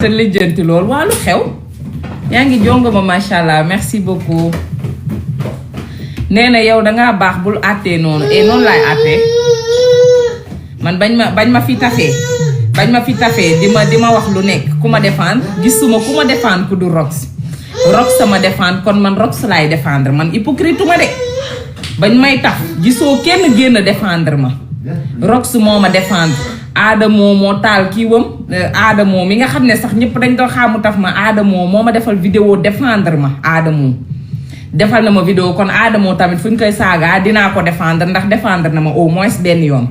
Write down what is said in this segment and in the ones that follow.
te lijjanti loolu waa lu xew yaa ngi jongo ma macha allah merci beaucoup nee na yow dangaa baax bul àttee noonu et noonu laay àttee man bañ ma fi tafee di ma wax lu nekk ku ma défendre gisuma ku ma défendre ku du Rox sama défendre kon man Rox laay défendre man hypocrite ma de bañ may taf gisoo kenn génn défendre ma Rox moo ma défendre Adamo moo taal kiiwam Adamo mi nga xam ne sax ñëpp dañ doon xaamu taf ma Adamo moo ma defal vidéo défendre ma Adamo defal na ma vidéo kon Adamo tamit fu ñu koy saaga dinaa ko défendre ndax défendre na ma au moins benn yoon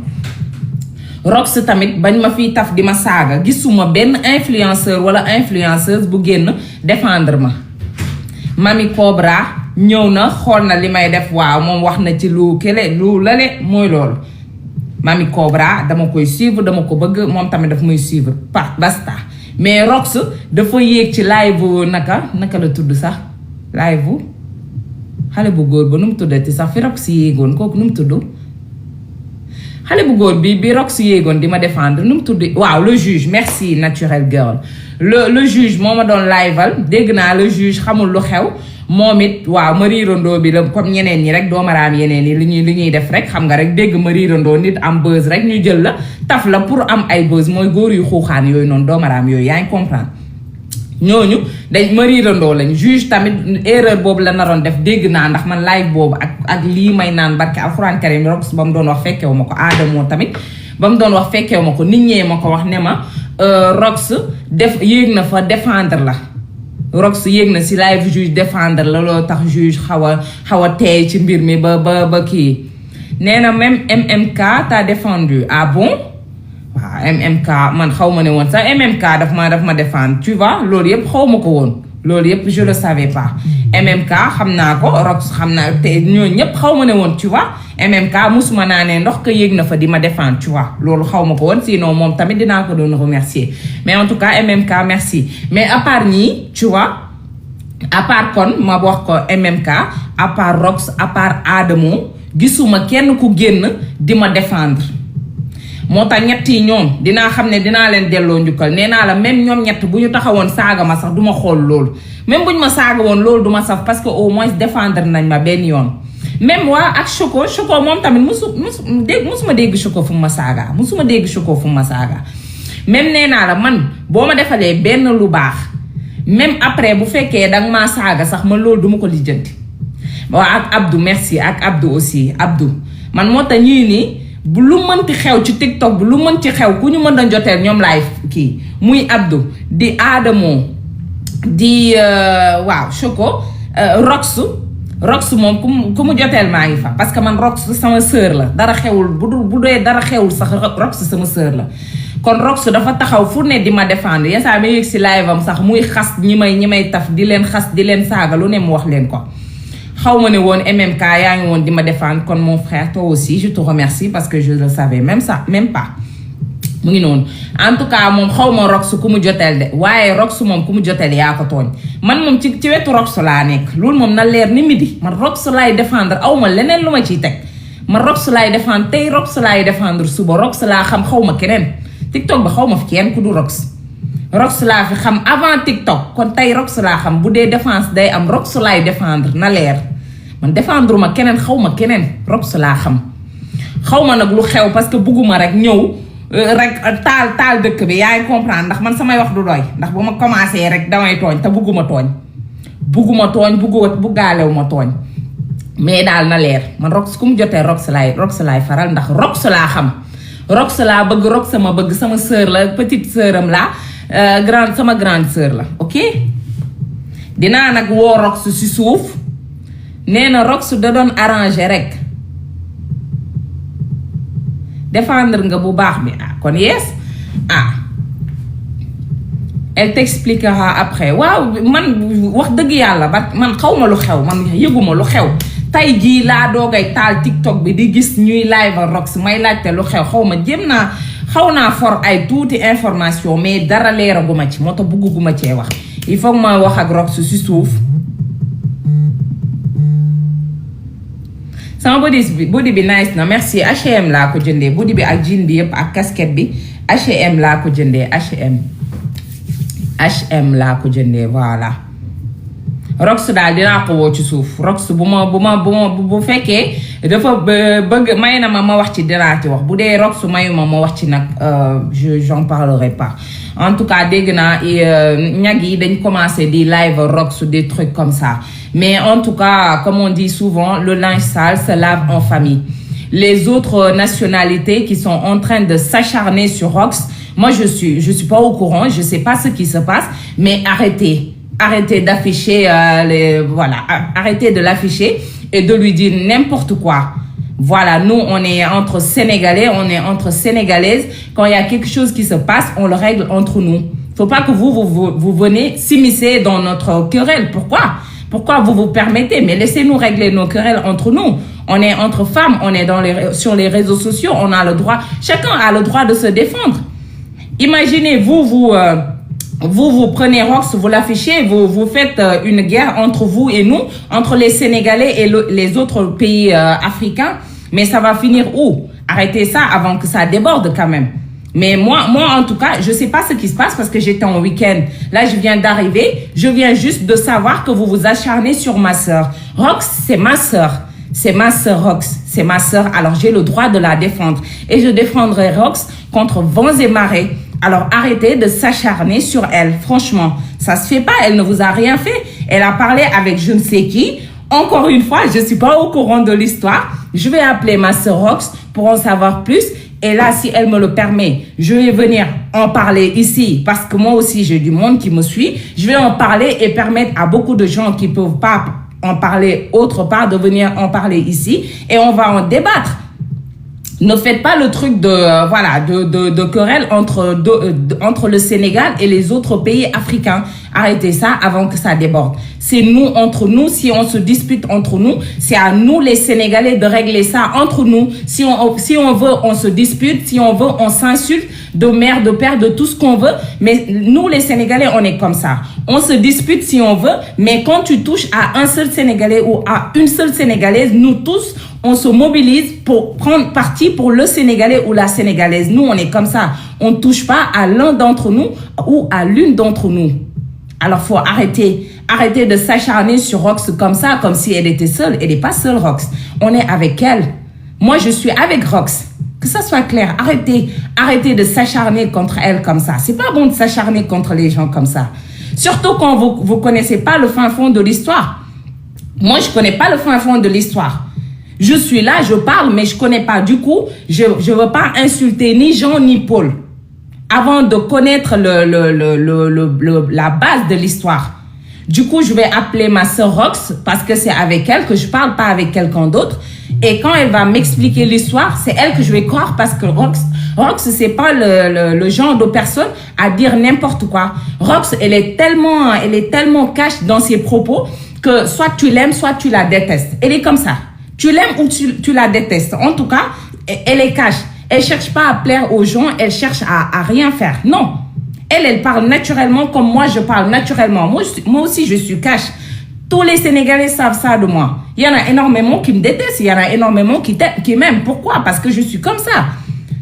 Rox tamit bañ ma fiy taf di ma saaga gisuma benn influenceur wala influenceuse bu génn défendre ma Mami Cobra ñëw na xool na li may def waaw moom wax na ci lu lale mooy loolu Mami Cobra dama koy suivre dama ko bëgg moom tamit daf muy suivre basta mais Rox dafa yéeg ci live naka la tudd sax live xale bu góor ba nu mu tuddati sax fi Rox yéegoon kooku nu mu tudd xale bu góor bi Rox yéegoon di ma défendre nu mu tudd waaw le juge merci naturel girl le juge moo ma doon liveal dégg naa le juge xamul lu xew moom it waaw ma riirandoo bi la comme ñeneen ñi rek doomaraam yeneen yi li ñuy def rek xam nga rek dégg ma riirandoo nit am buzz rek ñu jël la taf la pour am ay buzz mooy góor yu xuuxaan yooyu noonu doomaraam yooyu yaa ngi comprendre ñooñu dañ ma riirandoo lañ juge tamit erreur boobu la naroon def dégg naa ndax man live boobu ak lii may naan barke alxuraan karim Rox ba mu doon wax fekkewu ma ko Adamo tamit ba mu doon wax fekkewu ma ko nit ñee ma ko wax ne ma Rox yéeg na fa défendre la Rox yéeg na si live juge défendre la loo tax juge xaw a teey ci mbir mi ba kii nee na même MMK t'a défendu ah bon waaw MMK man xaw ma ne woon sax MMK daf ma défendre tu vois loolu yëpp xaw ma ko woon loolu yëpp je le savais pas MMK xam naa ko Rox xam naa te ñooñu ñëpp xaw ma ne woon tu vois MMK musuma naa ne ndox ko yéeg na fa di ma défendre tu vois loolu xaw ma ko woon sinon moom tamit dinaa ko doon remercier mais en tout cas MMK merci mais à part ñii tu vois à part kon ma wax ko MMK à part Rox à part Adamo gisuma kenn ku génn di ma défendre moo tax ñett yi ñoom dinaa xam ne dinaa leen delloo njukkal nee naa la même ñoom ñett bu ñu taxawoon saaga ma sax duma xool loolu même bu ñu ma saaga woon loolu duma saf parce que au moins défendre nañ ma benn yoon même waa ak Choco moom tamit musuma dégg Choco fu mu ma saaga musuma dégg Choco fu mu ma saaga même nee naa la man boo ma defalee benn lu baax même après bu fekkee danga maa saaga sax man loolu duma ko lijjanti waa ak Abdou merci ak Abdou aussi Abdou man moo tax ñii nii bu lu mënti xew ci TikTok bu lu mënti xew ku ñu mën a joteel ñoom laay kii muy Abdou di Adamo di waaw Choco Rox moom ku mu joteel maa ngi fa parce que man Rox sama sœur la dara xewul bu dee dara xewul sax Rox sama sœur la kon Rox dafa taxaw fu ne di ma défendre yenn saa ma yëg si live am sax muy xas ñi may taf di leen xas di leen saaga lu ne mu wax leen ko xaw ma ne woon MMK yaa ngi woon di ma défendre kon mon frère toi aussi je te remercie parce que je le savais même pas mu ngi noonu en tout cas moom xaw ma Rox ku mu joteel de waaye Rox moom ku mu joteel yaa ko tooñ man moom ci wetu Rox laa nekk loolu moom na leer ni midi man Rox laay défendre aw ma leneen lu ma ciy teg man Rox laay défendre tey Rox laay défendre suba Rox laa xam xaw ma keneen TikTok ba xaw ma fi kenn ku du Rox laa fi xam avant TikTok kon tey Rox laa xam bu dee défense day am Rox laay défendre na leer man défendre ma keneen xaw ma keneen Rox laa xam xaw ma nag lu xew parce que bugguma rek ñëw rek taal dëkk bi yaa ngi comprendre ndax man samay wax du doy ndax bu ma commencé rek damay tooñ te bugguma tooñ buggaalewu ma tooñ mais daal na leer man Rox ku mu jotee Rox laay faral ndax Rox laa xam Rox laa bëgg Rox sama bëgg sama sœur la petite sœuram la sama grande sœur la ok dinaa nag woo Rox si suuf nee na Rox da doon arrangé rek défendre nga bu baax bi kon yes elle t'expliquera après waaw man wax dëgg yàlla ba man xaw ma lu xew man yëguma lu xew tey jii laa doogay taal TikTok bi di gis ñuy live Rox may laajte lu xew xaw ma xaw naa for ay tuuti information mais dara leeraguma ci moo tax bugguma cee wax il faut ma wax ak Rox si suuf sama body bi nice na merci H&M laa ko jëndee body bi ak jean bi yëpp ak casquette bi H&M laa ko jëndee H&M HM laa ko jëndee voilà. Rox daal dinaa ko woo ci suuf Rox bu fekkee dafa bëgg may na ma wax ci dinaa ci wax bu dee Rox mayuma ma wax ci nag j'en parlerai pas en tout cas dégg naa ñag yi dañ commencé di live Rox des trucs comme ça mais en tout cas comme on dit souvent le linge sale se lave en famille. Les autres nationalités qui sont en train de s'acharner sur Rox, moi je suis pas au courant, je sais pas ce qui se passe, mais arrêtez d'afficher arrêtez de l'afficher et de lui dire n'importe quoi. Voilà, nous on est entre Sénégalais, on est entre Sénégalaises. Quand il y a quelque chose qui se passe, on le règle entre nous. Faut pas que vous venez s'immiscer dans notre querelle. Pourquoi vous permettez? Mais laissez-nous régler nos querelles entre nous. On est entre femmes, on est sur les réseaux sociaux, on a le droit, chacun a le droit de se défendre. Imaginez vous prenez Rox, vous l'affichez, vous faites une guerre entre vous et nous, entre les Sénégalais et les autres pays africains. Mais ça va finir où? Arrêtez ça avant que ça déborde quand même. Mais moi en tout cas, je sais pas ce qui se passe parce que j'étais en week-end. Là, je viens d'arriver. Je viens juste de savoir que vous vous acharnez sur ma sœur. Rox, c'est ma sœur. C'est ma sœur Rox. C'est ma sœur. Alors, j'ai le droit de la défendre. Et je défendrai Rox contre vents et marées. Alors, arrêtez de s'acharner sur elle. Franchement, ça se fait pas. Elle ne vous a rien fait. Elle a parlé avec je ne sais qui. Encore une fois, je suis pas au courant de l'histoire. Je vais appeler ma sœur Rox pour en savoir plus. Et là, si elle me le permet, je vais venir en parler ici parce que moi aussi, j'ai du monde qui me suit. Je vais en parler et permettre à beaucoup de gens qui peuvent pas en parler autre part de venir en parler ici et on va en débattre. Ne faites pas le truc de querelle entre le Sénégal et les autres pays africains. Arrêtez ça avant que ça déborde. C'est nous, entre nous, si on se dispute entre nous, c'est à nous les Sénégalais de régler ça entre nous. Si on veut, on se dispute. Si on veut, on s'insulte de mère, de père, de tout ce qu'on veut. Mais nous, les Sénégalais, on est comme ça. On se dispute si on veut, mais quand tu touches à un seul Sénégalais ou à une seule Sénégalaise, nous tous, on se mobilise pour prendre parti pour le Sénégalais ou la Sénégalaise. Nous, on est comme ça. On ne touche pas à l'un d'entre nous ou à l'une d'entre nous. Alors, faut arrêter de s'acharner sur Rox comme ça, comme si elle était seule. Elle n'est pas seule, Rox. On est avec elle. Moi, je suis avec Rox. Que ça soit clair. Arrêtez de s'acharner contre elle comme ça. C'est pas bon de s'acharner contre les gens comme ça. Surtout quand vous connaissez pas le fin fond de l'histoire. Moi, je connais pas le fin fond de l'histoire. Je suis là, je parle, mais je connais pas. Du coup, je veux pas insulter ni Jean ni Paul avant de connaître la base de l'histoire. Du coup, je vais appeler ma sœur Rox parce que c'est avec elle que je parle, pas avec quelqu'un d'autre. Et quand elle va m'expliquer l'histoire, c'est elle que je vais croire parce que Rox, c'est pas le genre de personne à dire n'importe quoi. Rox, elle est tellement cash dans ses propos que soit tu l'aimes, soit tu la détestes. Elle est comme ça. Tu l'aimes ou tu la détestes. En tout cas, elle est cash. Elle cherche pas à plaire aux gens, elle cherche à rien faire. Non. Elle parle naturellement comme moi je parle naturellement. Moi aussi, je suis cash. Tous les Sénégalais savent ça de moi. Il y en a énormément qui me détestent, il y en a énormément qui m'aiment. Pourquoi? Parce que je suis comme ça.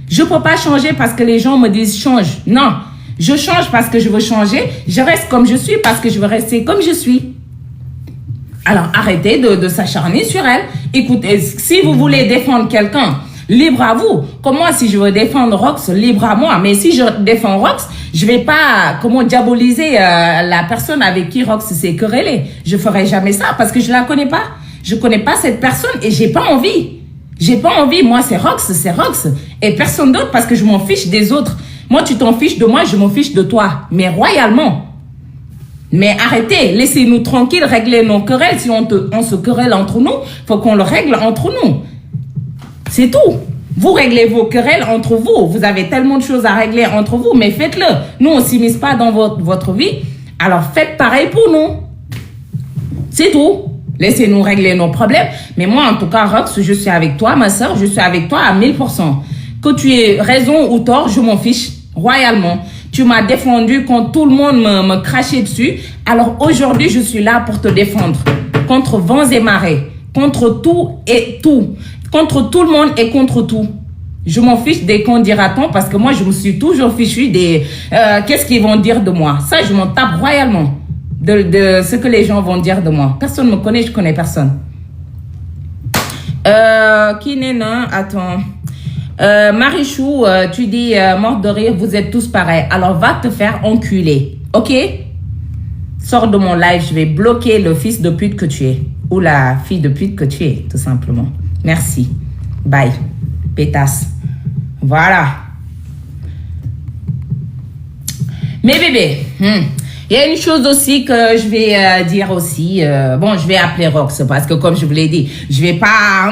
Je peux pas changer parce que les gens me disent change. Non. Je change parce que je veux changer. Je reste comme je suis parce que je veux rester comme je suis. Alors, arrêtez de s'acharner sur elle. Écoutez, si vous voulez défendre quelqu'un, libre à vous. Comme moi, si je veux défendre Rox, libre à moi. Mais si je défends Rox, je vais pas, diaboliser la personne avec qui Rox s'est querellée. Je ferai jamais ça parce que je la connais pas. Je connais pas cette personne et j'ai pas envie. J'ai pas envie. Moi, c'est Rox. Et personne d'autre parce que je m'en fiche des autres. Moi, tu t'en fiches de moi, je m'en fiche de toi. Mais royalement. Mais arrêtez, laissez-nous tranquilles, régler nos querelles. Si on se querelle entre nous, faut qu'on le règle entre nous. C'est tout. Vous réglez vos querelles entre vous. Vous avez tellement de choses à régler entre vous, mais faites-le. Nous, on ne s'immisce pas dans votre vie. Alors, faites pareil pour nous. C'est tout. Laissez-nous régler nos problèmes. Mais moi, en tout cas, Rox, je suis avec toi, ma soeur. Je suis avec toi à 1000%. Que tu aies raison ou tort, je m'en fiche royalement. Tu m'as défendu quand tout le monde me crachait dessus. Alors aujourd'hui, je suis là pour te défendre. Contre vents et marées. Contre tout et tout. Contre tout le monde et contre tout. Je m'en fiche des qu'on dira-t-on parce que moi, je me suis toujours fichu des... qu'est-ce qu'ils vont dire de moi? Ça, je m'en tape royalement de ce que les gens vont dire de moi. Personne ne me connaît, je connais personne. Qui n'est non? Attends. Marichou, tu dis mort de rire, vous êtes tous pareils. Alors, va te faire enculer. OK? Sors de mon live, je vais bloquer le fils de pute que tu es. Ou la fille de pute que tu es, tout simplement. Merci. Bye. Pétasse. Voilà. Mais bébé, il y a une chose aussi que je vais dire aussi. Bon, je vais appeler Rox parce que comme je vous l'ai dit, je vais pas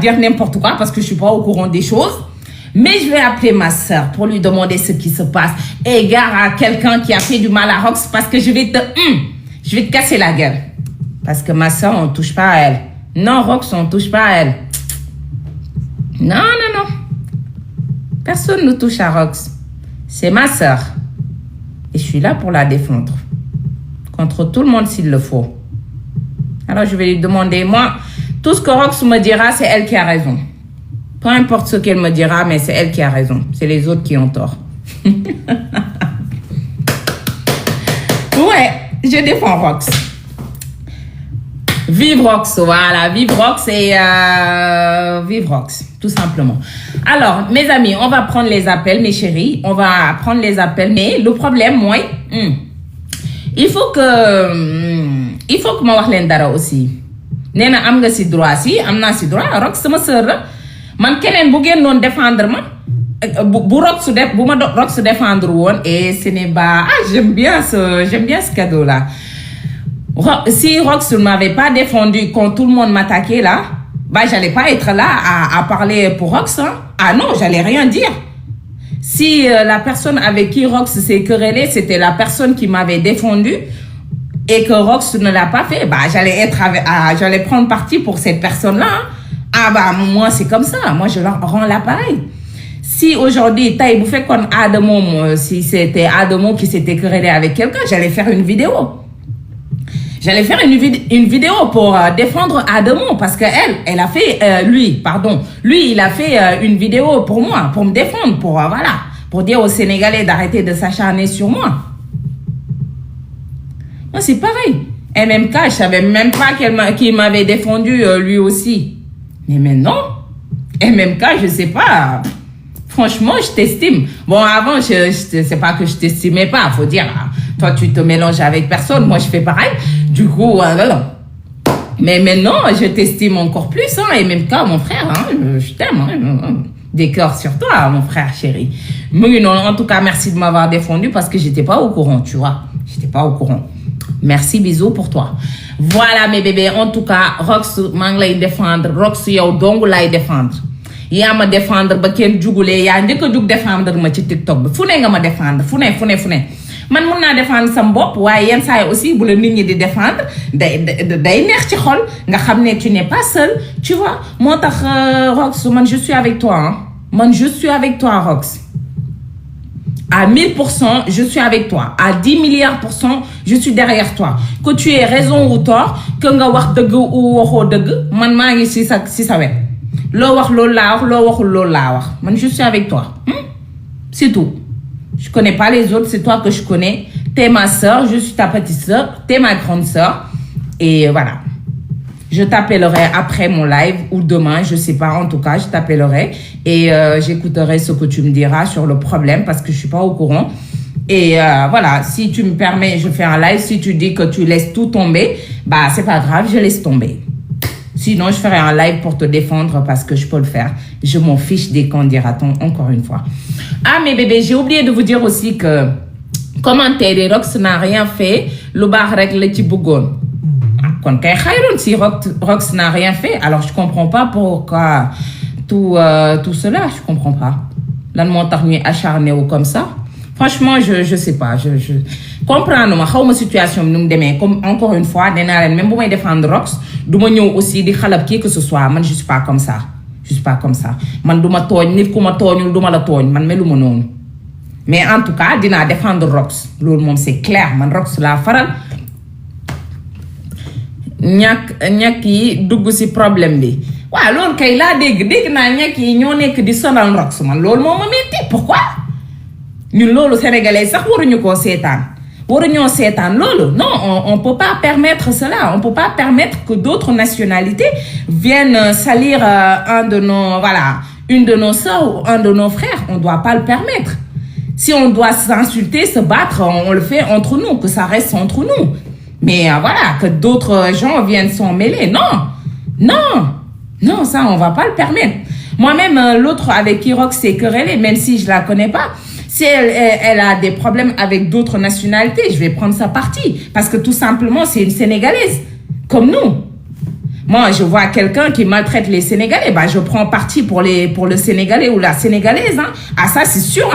dire n'importe quoi parce que je suis pas au courant des choses. Mais je vais appeler ma soeur pour lui demander ce qui se passe. Égard à quelqu'un qui a fait du mal à Rox parce que je vais te casser la gueule. Parce que ma soeur, on touche pas à elle. Non, Rox, on touche pas à elle. Non, non, non. Personne ne touche à Rox. C'est ma soeur. Et je suis là pour la défendre. Contre tout le monde s'il le faut. Alors je vais lui demander, moi, tout ce que Rox me dira, c'est elle qui a raison. Peu importe ce qu'elle me dira, mais c'est elle qui a raison. C'est les autres qui ont tort. Ouais, je défends Rox. Vive Rox, voilà, vive Rox et vive Rox, tout simplement. Alors, mes amis, on va prendre les appels, mes chéris, on va prendre les appels, mais le problème, moi, il faut que ma wax leen dara aussi. Nee na am nga si droit si, am naa si droit, Rox sama sœur la. Man keneen bu génnoon défendre ma, bu Rox défendre woon, et ce n'est pas, j'aime bien ce cadeau-là. Si Rox ne m'avait pas défendu quand tout le monde m'attaquait là, bah j'allais pas être là à parler pour Rox. Hein. Ah non, j'allais rien dire. Si la personne avec qui Rox s'est querellé, c'était la personne qui m'avait défendu et que Rox ne l'a pas fait, bah j'allais prendre parti pour cette personne-là. Hein. Ah bah moi c'est comme ça, moi je leur rends l'appareil. Si aujourd'hui, Taï Bouffé kon Adamo, si c'était Adamo qui s'était querellé avec quelqu'un, j'allais faire une vidéo. J'allais faire une vidéo pour défendre Adamo parce que elle a fait, lui, il a fait une vidéo pour moi, pour me défendre, pour dire aux Sénégalais d'arrêter de s'acharner sur moi. Moi, c'est pareil. MMK, je savais même pas qu'il m'avait défendu lui aussi. Mais maintenant, MMK, je sais pas. Franchement, je t'estime. Bon, avant, c'est pas que je t'estimais pas, faut dire. Toi, tu te mélanges avec personne. Moi, je fais pareil. Du coup, voilà. Mais maintenant, je t'estime encore plus. Hein, et même cas, mon frère, hein, je t'aime. Hein, des cœurs sur toi, mon frère chéri. Mais non, en tout cas, merci de m'avoir défendu parce que j'étais pas au courant, tu vois. J'étais pas au courant. Merci, bisous pour toi. Voilà, mes bébés. En tout cas, Rox, mang lay défendre. Rox, yow dong lay défendre. yaa ma défendre ba kenn jugulee yaa njëkk a jug défendre ma ci TikTok bi fu ne nga ma défendre fu ne man mun naa défendre sam bopp waaye yenn saa yi aussi bu la nit ñi di défendre day neex ci xol nga xam ne tu n'es pas seul tu vois moo tax Rox man je suis avec toi hein. Man je suis avec toi Rox à 1000% je suis avec toi à 10 milliards %, je suis derrière toi que tu aies raison ou tort que nga wax dëgg ou waxoo dëgg man maa ngi si sa wet loo wax loolu laa wax loo waxul loolu laa wax man je suis avec toi c'est tout je connais pas les autres c'est toi que je connais t'es ma soeur je suis ta petite soeur t'es ma grande soeur et voilà je t'appellerai après mon live ou demain je sais pas en tout cas je t'appellerai et j'écouterai ce que tu me diras sur le problème parce que je suis pas au courant et voilà si tu me permets je fais un live si tu dis que tu laisses tout tomber bah c'est pas grave je laisse tomber. Sinon, je ferai un live pour te défendre parce que je peux le faire. Je m'en fiche des qu'en dira-t-on encore une fois. Ah, mes bébés, j'ai oublié de vous dire aussi que commentaire Rox n'a rien fait. Le bar règle le petit bougon. Quand si Rox n'a rien fait, alors je comprends pas pourquoi tout cela. Je comprends pas. Là, mon tarnier acharné ou comme ça. Franchement, je sais pas. Je comprends ma situation nous me demee comme encore une fois dina len même bu may défendre Rox duma ñëw aussi di xalab qui que ce soit man je suis pas comme ça. Je suis pas comme ça. Man duma togn nit ku ma tognul duma la togn man meluma non. Mais en tout cas, dina défendre Rox. Lool mom c'est clair. Man Rox la faral. ñak yi dugg ci problème bi. waaw loolu kay laa dégg naa ñekk yi ñoo nekk di sonal Rox man loolu moo ma metti pourquoi ñun loolu sénégalais sax waruñu koo seetaan waruñoo seetaan loolu non on peut pas permettre cela on peut pas permettre que d'autres nationalités viennent salir une de nos sœurs ou un de nos frères on doit pas le permettre si on doit s'insulter se battre on le fait entre nous que ça reste entre nous mais que d'autres gens viennent s'en mêler non ça on va pas le permettre moi-même l'autre avec qui Rox s'est querellée même si je la connais pas si elle a des problèmes avec d'autres nationalités je vais prendre sa partie parce que tout simplement c'est une Sénégalaise comme nous moi je vois quelqu'un qui maltraite les Sénégalais je prends parti pour le Sénégalais ou la Sénégalaise ça c'est sûr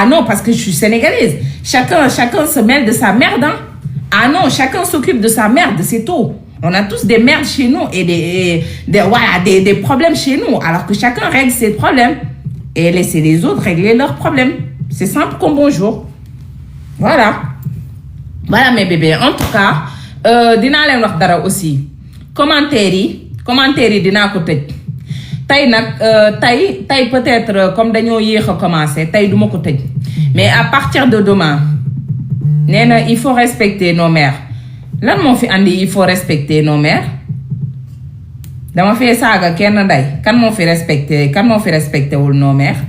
non parce que je suis sénégalaise chacun se mêle de sa merde non chacun s'occupe de sa merde c'est tout on a tous des merdes chez nous et des problèmes chez nous alors que chacun règle ses problèmes et laisser les autres régler leurs problèmes c'est simple comme bonjour voilà mes bébés en tout cas dinaa leen wax dara aussi commentaires yi dinaa ko tëj tey nag tey peut-être comme dañoo yéex a commencé tey duma ko tëj mais à partir de demain nee na il faut respecter nos mères lan moo fi andi il faut respecter nos mères dama fee saaga kenn ndey kan moo fi respecté wul nos mères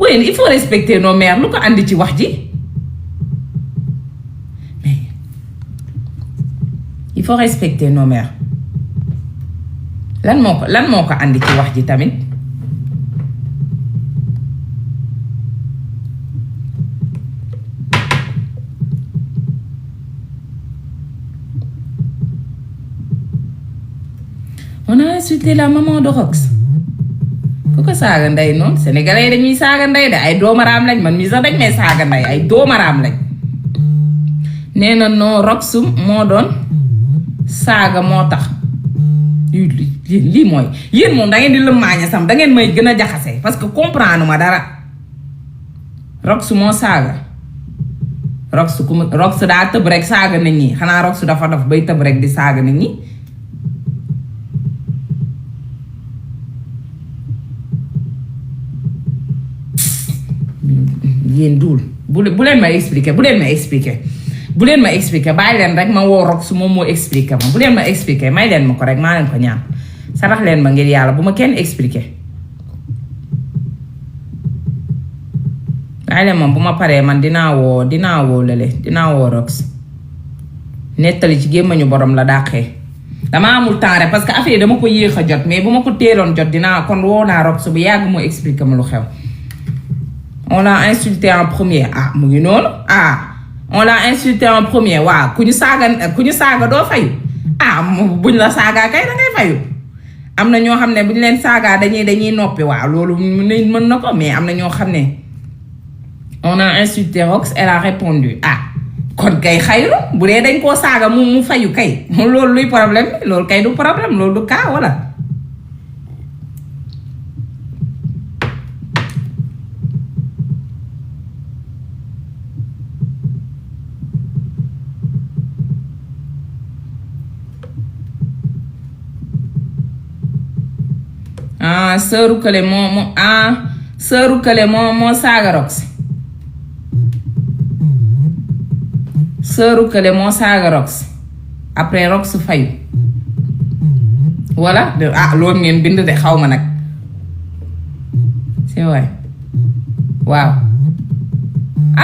oui il faut respecter nos mères lu ko andi ci wax ji mais il faut respecter nos mères lan moo ko andi ci wax ji tamit on a insulté la maman de Rox ku ko saaga ndey noonu sénégalais yi dañuy saaga ndey de ay doomaraam lañ man mii sax dañ may saaga ndey ay doomaraam lañ nee na non Rox moo doon saaga moo tax lii mooy yéen moom da ngeen di lëmmaaña sam da ngeen may gën a jaxase parce que comprendre ma dara Rox moo saaga Rox daa tëb rek saaga nit ñi xanaa Rox dafa daf bay tëb rek di saaga nit ñi yéen duul bu leen ma expliquer bàyyi leen rek ma woo Rox moom moo expliquer ma bu leen ma expliquer may leen ma ko rek maa leen ko ñaan sarax leen ma ngir yàlla bu ma kenn expliquer bàyyi leen ma bu ma paree man dinaa woo Rox nettali ci gémmañu borom la dàqee dama amul temps rek parce que affaire dama ko yéex a jot mais bu ma ko teeloon jot dinaa kon woo naa Rox bu yàgg moo expliquer ma lu xew on l'a insulté en premier mu ngi noonu on l'a insulté en premier waaw ku ñu saaga doo fayu buñ la saagaa kay da ngay fayu am na ñoo xam ne buñ leen saagaa dañuy noppi waaw loolu mën na ko mais am na ñoo xam ne on a insulté Rox elle a répondu kon kay xayru bu dee dañ koo saaga mu fayu kay loolu luy problème bi loolu kay du problème loolu du cas wala sëru kële moo saaga Rox sëru kële moo saaga Rox après Rox fayu voilà loolu ngeen bind de xaw ma nag c'est vrai waaw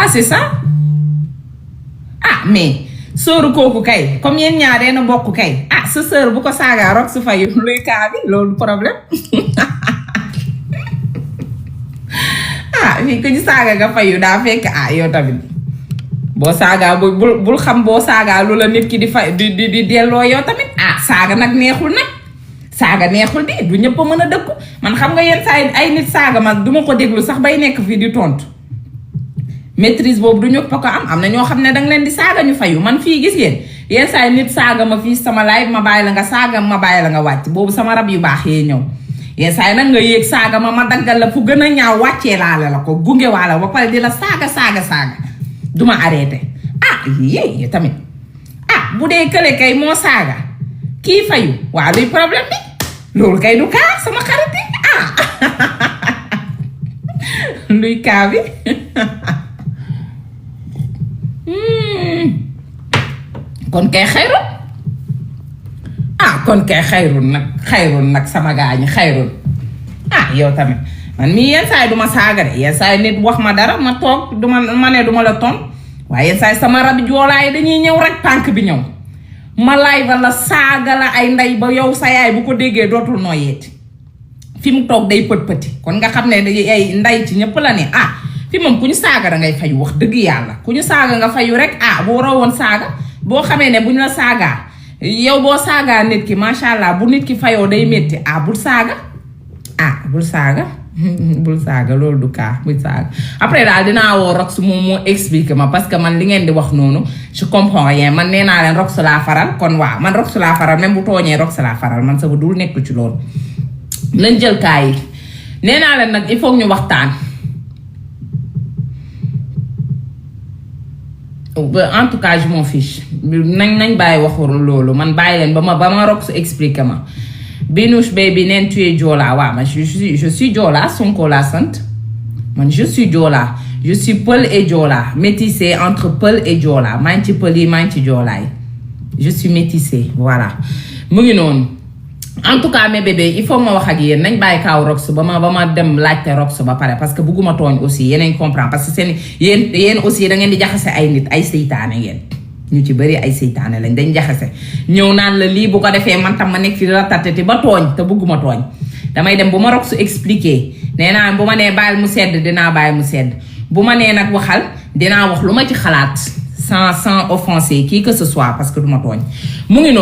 c'est ça mais sëru kooku kay comme yéen ñaaree na bokk kay sa sër bu ko saaga Rox fayu luy kaa bi loolu problème fii ko ñu saaga nga fayu daa fekk yow tamit boo saagaa bul xam boo saagaa lu la nit ki di fay di delloo yow tamit saaga nag neexul di du ñëpp a mën a dëkku man xam nga yenn saa ay nit saaga ma duma ko déglu sax bay nekk fii di tontu maîtrise boobu du ñëpp a ko am na ñoo xam ne danga leen di saaga ñu fayu man fii gis ngeen yenn saa nit saaga ma fii sama live ma bàyyi la nga saaga ma bàyyi la nga wàcc boobu sama rab yu baax yee ñëw yenn saa nag nga yéeg saaga ma daggal la fu gën a ñaaw wàccee laale la ko gunge waala ba pare di la saaga duma arrêté yéey tamit bu dee kële kay moo saaga kii fayu waaw luy problème bi loolu kay du kaa sama xarit yi luy kaa bi kon kay xayrun kon kay xayrun nag sama gaañi xayrun yow tamit man mii yenn saa yi duma saaga de yenn saa yi nit wax ma dara ma toog ma ne duma la ton waaye yenn saa yi sama rabi joolaa yi dañuy ñëw rek tànk bi ñëw ma laay ba la saaga la ay ndey ba yow sa yaay bu ko déggee dootul nooyeeti fi mu toog day pët-pëti kon nga xam ne ay ndey ci ñëpp la ne fi moom ku ñu saaga da ngay fayu wax dëgg yàlla ku ñu saaga nga fayu rek boo rawoon saaga boo xamee ne bu ñu la saagaa yow boo saagaa nit ki macha allah bu nit ki fayoo day métti bul saaga bul saaga bul saaga loolu du kaa bul saaga après daal dinaa woo Rox moom moo expliqué ma parce que man li ngeen di wax noonu je comprends rien man nee naa leen Rox laa faral kon waaw man Rox laa faral même bu tooñee Rox laa faral man sama dul nekk ci loolu nañ jël kaa yi nee naa leen nag il faut ñu waxtaan en tout cas je m'en fiche nañ bàyyi waxu loolu man bàyyi leen ba ma Rox expliqué ma Binouche baby neen tu es Joola waaw man je suis Joola Sonko laa sant man je suis Joola je suis Peul et Joola métissé entre Peul et Joola maa ngi ci Peul yi maa ngi ci Joola yi je suis métissé voilà mu ngi noonu en tout cas mes bébés il faut ma wax ak yéen nañ bàyyi kaaw Rox ba ma dem laajte Rox ba pare parce que bugguma tooñ aussi yeneen comprendre parce que seen yéen aussi da ngeen di jaxase ay nit ay seytaane ngeen ñu ci bëri ay seytaane lañ dañ jaxase ñëw naan la lii bu ko defee man tam ma nekk fi ratatati ba tooñ te bëgguma tooñ damay dem bu ma Rox expliqué nee naa bu ma nee bàyyil mu sedd dinaa bàyyi mu sedd bu ma nee nag waxal dinaa wax lu ma ci xalaat sans offenser qui que ce soit parce que du ma tooñ mu ngi noonu